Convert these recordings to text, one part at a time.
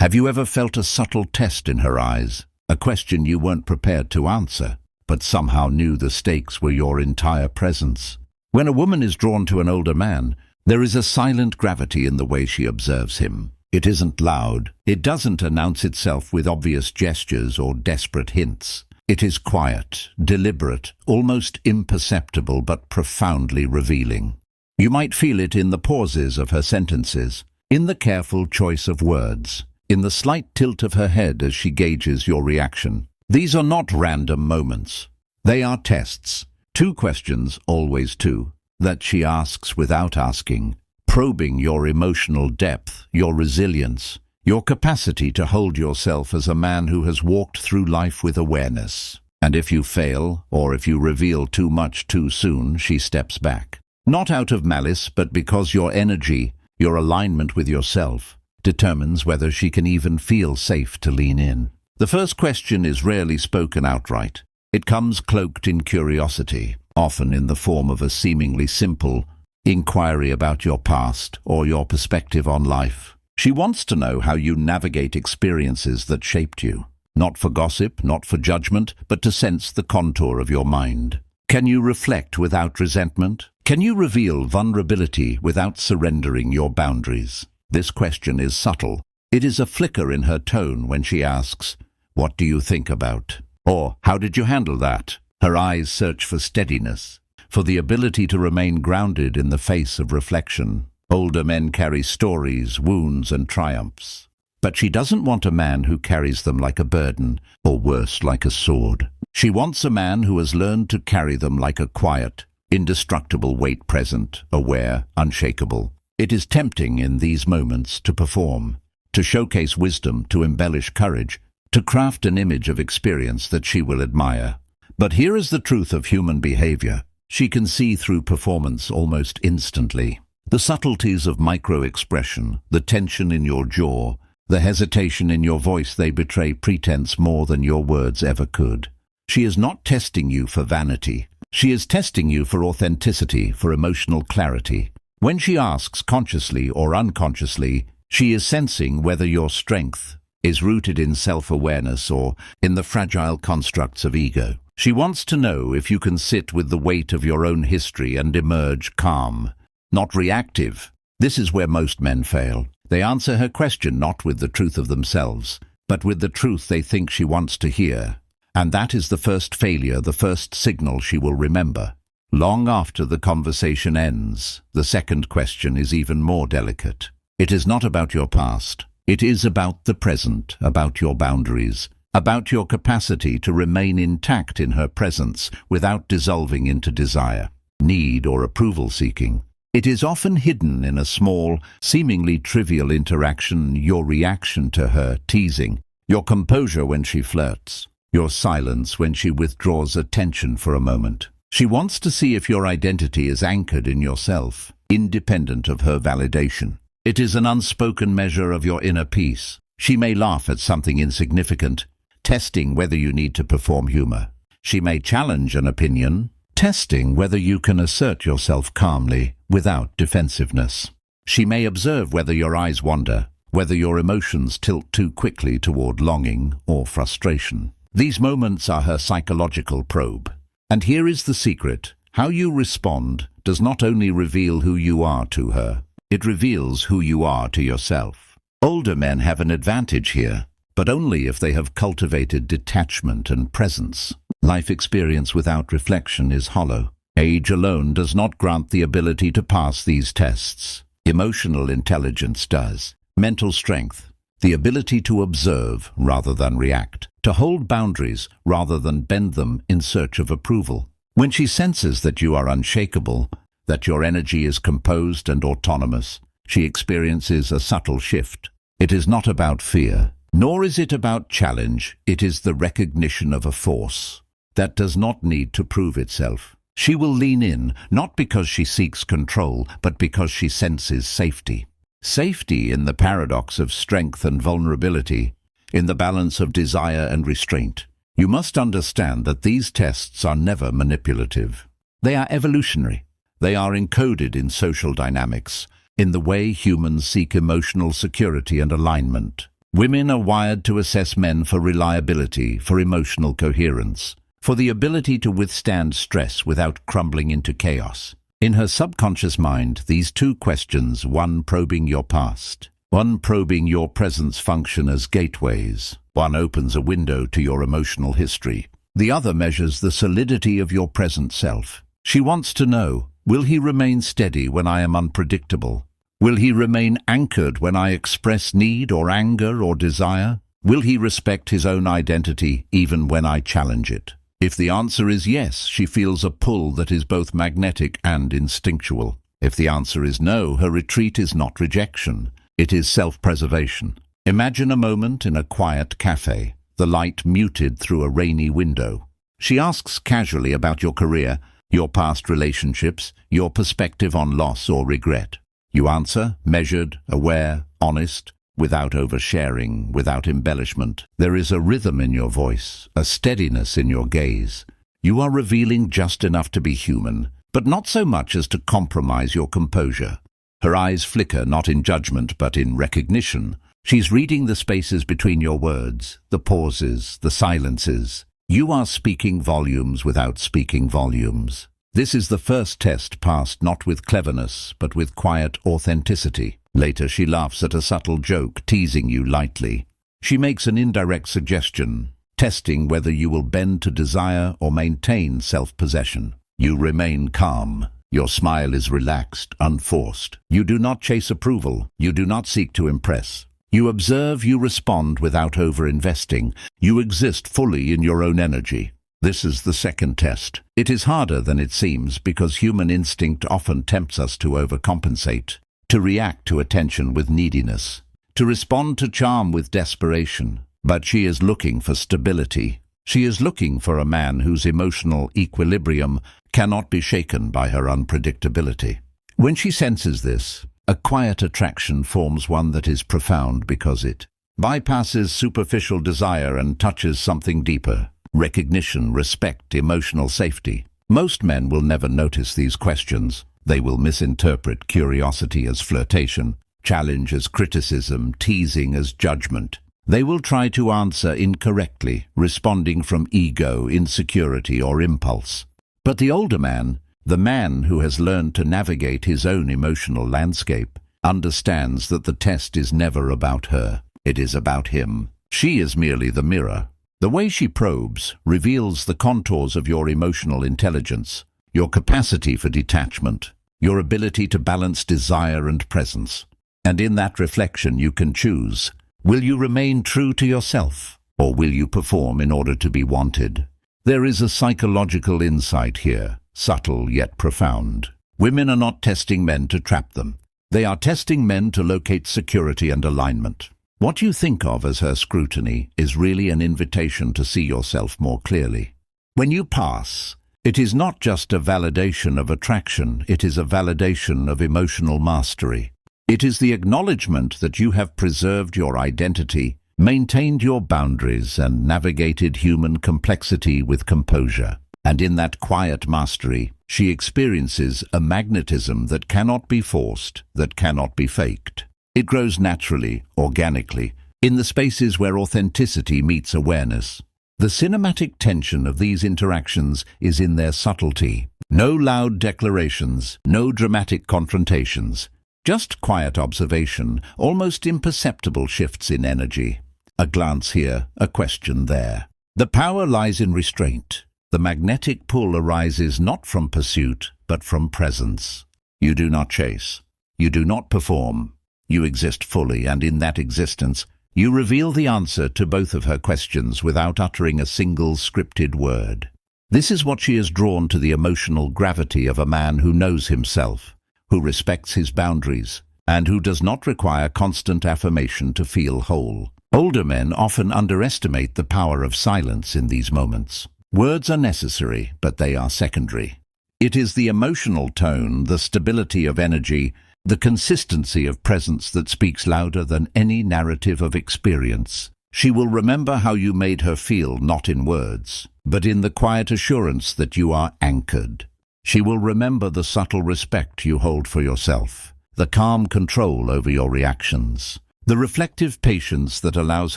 Have you ever felt a subtle test in her eyes, a question you weren't prepared to answer, but somehow knew the stakes were your entire presence? When a woman is drawn to an older man, there is a silent gravity in the way she observes him. It isn't loud. It doesn't announce itself with obvious gestures or desperate hints. It is quiet, deliberate, almost imperceptible but profoundly revealing. You might feel it in the pauses of her sentences, in the careful choice of words, in the slight tilt of her head as she gauges your reaction. These are not random moments. They are tests. 2 questions, always 2, that she asks without asking, probing your emotional depth, your resilience, your capacity to hold yourself as a man who has walked through life with awareness. And if you fail, or if you reveal too much too soon, she steps back. Not out of malice, but because your energy, your alignment with yourself, determines whether she can even feel safe to lean in. The first question is rarely spoken outright. It comes cloaked in curiosity, often in the form of a seemingly simple inquiry about your past or your perspective on life. She wants to know how you navigate experiences that shaped you, not for gossip, not for judgment, but to sense the contour of your mind. Can you reflect without resentment? Can you reveal vulnerability without surrendering your boundaries? This question is subtle. It is a flicker in her tone when she asks, "What do you think about?" Or, "How did you handle that?" Her eyes search for steadiness, for the ability to remain grounded in the face of reflection. Older men carry stories, wounds, and triumphs. But she doesn't want a man who carries them like a burden, or worse, like a sword. She wants a man who has learned to carry them like a quiet, indestructible weight, present, aware, unshakable. It is tempting in these moments to perform, to showcase wisdom, to embellish courage, to craft an image of experience that she will admire. But here is the truth of human behavior. She can see through performance almost instantly. The subtleties of micro-expression, the tension in your jaw, the hesitation in your voice, they betray pretense more than your words ever could. She is not testing you for vanity. She is testing you for authenticity, for emotional clarity. When she asks, consciously or unconsciously, she is sensing whether your strength is rooted in self-awareness or in the fragile constructs of ego. She wants to know if you can sit with the weight of your own history and emerge calm, not reactive. This is where most men fail. They answer her question not with the truth of themselves, but with the truth they think she wants to hear. And that is the first failure, the first signal she will remember. Long after the conversation ends, the second question is even more delicate. It is not about your past. It is about the present, about your boundaries, about your capacity to remain intact in her presence without dissolving into desire, need, or approval-seeking. It is often hidden in a small, seemingly trivial interaction: your reaction to her teasing, your composure when she flirts, your silence when she withdraws attention for a moment. She wants to see if your identity is anchored in yourself, independent of her validation. It is an unspoken measure of your inner peace. She may laugh at something insignificant, testing whether you need to perform humor. She may challenge an opinion, testing whether you can assert yourself calmly, without defensiveness. She may observe whether your eyes wander, whether your emotions tilt too quickly toward longing or frustration. These moments are her psychological probe. And here is the secret: how you respond does not only reveal who you are to her, it reveals who you are to yourself. Older men have an advantage here, but only if they have cultivated detachment and presence. Life experience without reflection is hollow. Age alone does not grant the ability to pass these tests. Emotional intelligence does. Mental strength, the ability to observe rather than react, to hold boundaries rather than bend them in search of approval. When she senses that you are unshakable, that your energy is composed and autonomous, she experiences a subtle shift. It is not about fear, nor is it about challenge. It is the recognition of a force that does not need to prove itself. She will lean in, not because she seeks control, but because she senses safety. Safety in the paradox of strength and vulnerability, in the balance of desire and restraint. You must understand that these tests are never manipulative. They are evolutionary. They are encoded in social dynamics, in the way humans seek emotional security and alignment. Women are wired to assess men for reliability, for emotional coherence, for the ability to withstand stress without crumbling into chaos. In her subconscious mind, these two questions, one probing your past, one probing your presence, function as gateways. One opens a window to your emotional history. The other measures the solidity of your present self. She wants to know, will he remain steady when I am unpredictable? Will he remain anchored when I express need or anger or desire? Will he respect his own identity even when I challenge it? If the answer is yes, she feels a pull that is both magnetic and instinctual. If the answer is no, her retreat is not rejection. It is self-preservation. Imagine a moment in a quiet cafe, the light muted through a rainy window. She asks casually about your career, your past relationships, your perspective on loss or regret. You answer, measured, aware, honest, without oversharing, without embellishment. There is a rhythm in your voice, a steadiness in your gaze. You are revealing just enough to be human, but not so much as to compromise your composure. Her eyes flicker, not in judgment, but in recognition. She's reading the spaces between your words, the pauses, the silences. You are speaking volumes without speaking volumes. This is the first test passed not with cleverness, but with quiet authenticity. Later she laughs at a subtle joke, teasing you lightly. She makes an indirect suggestion, testing whether you will bend to desire or maintain self-possession. You remain calm. Your smile is relaxed, unforced. You do not chase approval. You do not seek to impress. You observe, you respond without over-investing. You exist fully in your own energy. This is the second test. It is harder than it seems because human instinct often tempts us to overcompensate, to react to attention with neediness, to respond to charm with desperation. But she is looking for stability. She is looking for a man whose emotional equilibrium cannot be shaken by her unpredictability. When she senses this, a quiet attraction forms, one that is profound because it bypasses superficial desire and touches something deeper. Recognition, respect, emotional safety. Most men will never notice these questions. They will misinterpret curiosity as flirtation, challenge as criticism, teasing as judgment. They will try to answer incorrectly, responding from ego, insecurity, or impulse. But the older man, the man who has learned to navigate his own emotional landscape, understands that the test is never about her. It is about him. She is merely the mirror. The way she probes reveals the contours of your emotional intelligence, your capacity for detachment, your ability to balance desire and presence. And in that reflection you can choose, will you remain true to yourself, or will you perform in order to be wanted? There is a psychological insight here, subtle yet profound. Women are not testing men to trap them. They are testing men to locate security and alignment. What you think of as her scrutiny is really an invitation to see yourself more clearly. When you pass, it is not just a validation of attraction, it is a validation of emotional mastery. It is the acknowledgement that you have preserved your identity, maintained your boundaries, and navigated human complexity with composure. And in that quiet mastery, she experiences a magnetism that cannot be forced, that cannot be faked. It grows naturally, organically, in the spaces where authenticity meets awareness. The cinematic tension of these interactions is in their subtlety. No loud declarations, no dramatic confrontations, just quiet observation, almost imperceptible shifts in energy. A glance here, a question there. The power lies in restraint. The magnetic pull arises not from pursuit, but from presence. You do not chase. You do not perform. You exist fully, and in that existence, you reveal the answer to both of her questions without uttering a single scripted word. This is what she is drawn to, the emotional gravity of a man who knows himself, who respects his boundaries, and who does not require constant affirmation to feel whole. Older men often underestimate the power of silence in these moments. Words are necessary, but they are secondary. It is the emotional tone, the stability of energy, the consistency of presence that speaks louder than any narrative of experience. She will remember how you made her feel, not in words, but in the quiet assurance that you are anchored. She will remember the subtle respect you hold for yourself, the calm control over your reactions, the reflective patience that allows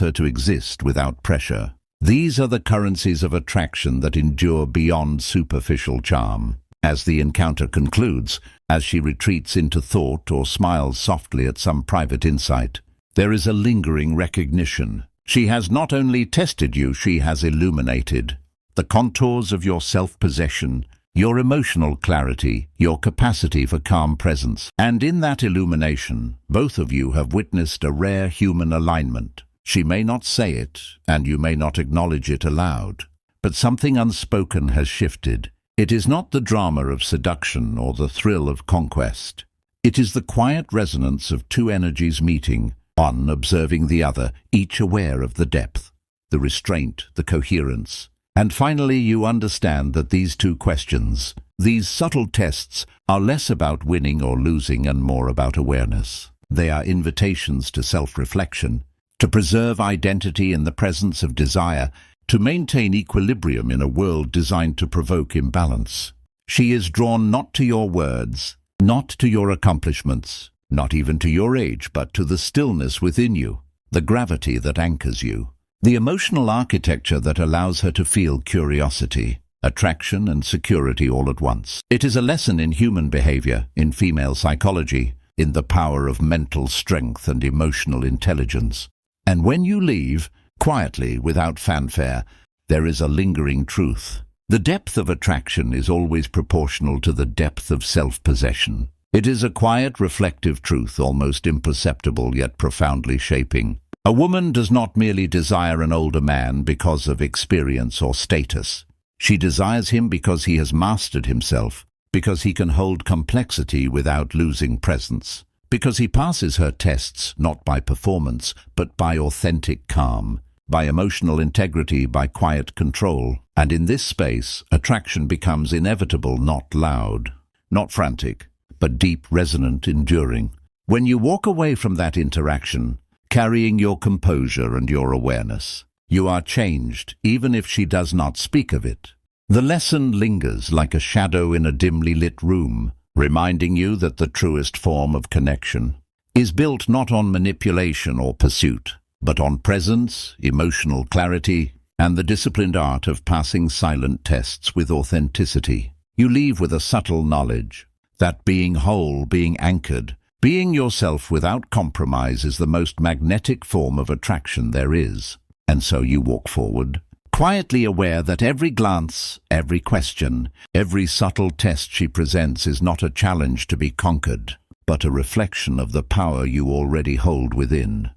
her to exist without pressure. These are the currencies of attraction that endure beyond superficial charm. As the encounter concludes, as she retreats into thought or smiles softly at some private insight, there is a lingering recognition. She has not only tested you, she has illuminated the contours of your self-possession, your emotional clarity, your capacity for calm presence. And in that illumination, both of you have witnessed a rare human alignment. She may not say it, and you may not acknowledge it aloud, but something unspoken has shifted. It is not the drama of seduction or the thrill of conquest. It is the quiet resonance of two energies meeting, one observing the other, each aware of the depth, the restraint, the coherence. And finally, you understand that these two questions, these subtle tests, are less about winning or losing and more about awareness. They are invitations to self-reflection, to preserve identity in the presence of desire, to maintain equilibrium in a world designed to provoke imbalance. She is drawn not to your words, not to your accomplishments, not even to your age, but to the stillness within you, the gravity that anchors you, the emotional architecture that allows her to feel curiosity, attraction and security all at once. It is a lesson in human behavior, in female psychology, in the power of mental strength and emotional intelligence. And when you leave, quietly, without fanfare, there is a lingering truth. The depth of attraction is always proportional to the depth of self-possession. It is a quiet, reflective truth, almost imperceptible yet profoundly shaping. A woman does not merely desire an older man because of experience or status. She desires him because he has mastered himself, because he can hold complexity without losing presence, because he passes her tests not by performance, but by authentic calm, by emotional integrity, by quiet control. And in this space, attraction becomes inevitable, not loud, not frantic, but deep, resonant, enduring. When you walk away from that interaction, carrying your composure and your awareness, you are changed, even if she does not speak of it. The lesson lingers like a shadow in a dimly lit room, reminding you that the truest form of connection is built not on manipulation or pursuit, but on presence, emotional clarity, and the disciplined art of passing silent tests with authenticity. You leave with a subtle knowledge that being whole, being anchored, being yourself without compromise is the most magnetic form of attraction there is. And so you walk forward, quietly aware that every glance, every question, every subtle test she presents is not a challenge to be conquered, but a reflection of the power you already hold within.